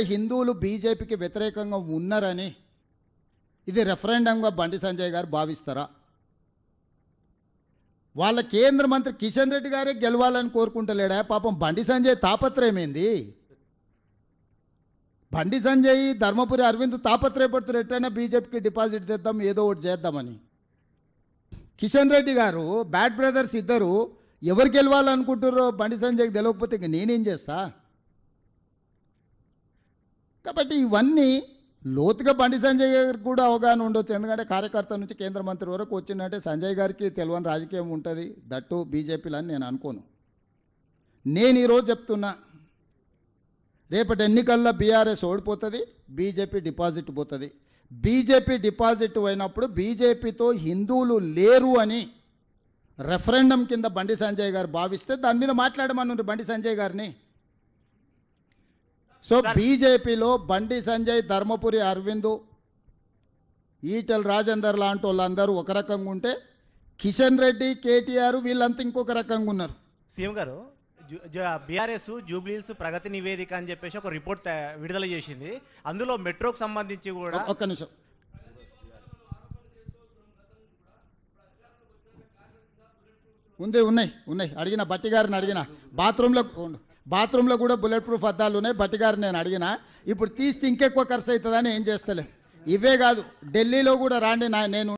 హిందువులు బీజేపీకి వ్యతిరేకంగా ఉన్నారని ఇది రెఫరెండంగా బండి సంజయ్ గారు భావిస్తారా? వాళ్ళ కేంద్ర మంత్రి కిషన్ రెడ్డి గారే గెలవాలని కోరుకుంటలేడా? పాపం బండి సంజయ్ తాపత్రయమేంది? బండి సంజయ్ ధర్మపురి అరవింద్ తాపత్రయపడుతున్నారు ఎట్లయినా బీజేపీకి డిపాజిట్ తెద్దాం, ఏదో ఒకటి చేద్దామని. కిషన్ రెడ్డి గారు బ్యాడ్ బ్రదర్స్ ఇద్దరు ఎవరు గెలవాలనుకుంటారో బండి సంజయ్కి తెలియకపోతే ఇంక నేనేం చేస్తా? కాబట్టి ఇవన్నీ లోతుగా బండి సంజయ్ గారికి కూడా అవగాహన ఉండొచ్చు. ఎందుకంటే కార్యకర్త నుంచి కేంద్ర మంత్రి వరకు వచ్చిందంటే సంజయ్ గారికి తెలియని రాజకీయం ఉంటుంది, దట్టు బీజేపీలో అని నేను అనుకోను. నేను ఈరోజు చెప్తున్నా, రేపటి ఎన్నికల్లో బీఆర్ఎస్ ఓడిపోతుంది, బీజేపీ డిపాజిట్ పోతుంది. బీజేపీ డిపాజిట్ అయినప్పుడు బీజేపీతో హిందువులు లేరు అని రెఫరెండం కింద బండి సంజయ్ గారు భావిస్తే దాని మీద మాట్లాడమన్నారు బండి సంజయ్ గారిని. సో బీజేపీలో బండి సంజయ్, ధర్మపురి అరవింద్, ఈటెల రాజేందర్ లాంటి వాళ్ళందరూ ఒక రకంగా ఉంటే కిషన్ రెడ్డి, కేటీఆర్ వీళ్ళంతా ఇంకొక రకంగా ఉన్నారు. సీఎం గారు, బీఆర్ఎస్ జూబ్లీహిల్స్ ప్రగతి నివేదిక అని చెప్పేసి ఒక రిపోర్ట్ విడుదల చేసింది. అందులో మెట్రోకు సంబంధించి కూడా ఒక్క నిమిషం ఉన్నాయి అడిగిన బట్టి గారిని అడిగిన బాత్రూంలో కూడా బుల్లెట్ ప్రూఫ్ అద్దాలు ఉన్నాయి. బట్టి గారిని నేను అడిగిన. ఇప్పుడు తీస్తే ఇంకెక్కువ ఖర్చు అవుతుందని ఏం చేస్తలే. ఇవే కాదు, ఢిల్లీలో కూడా రాండి, నేను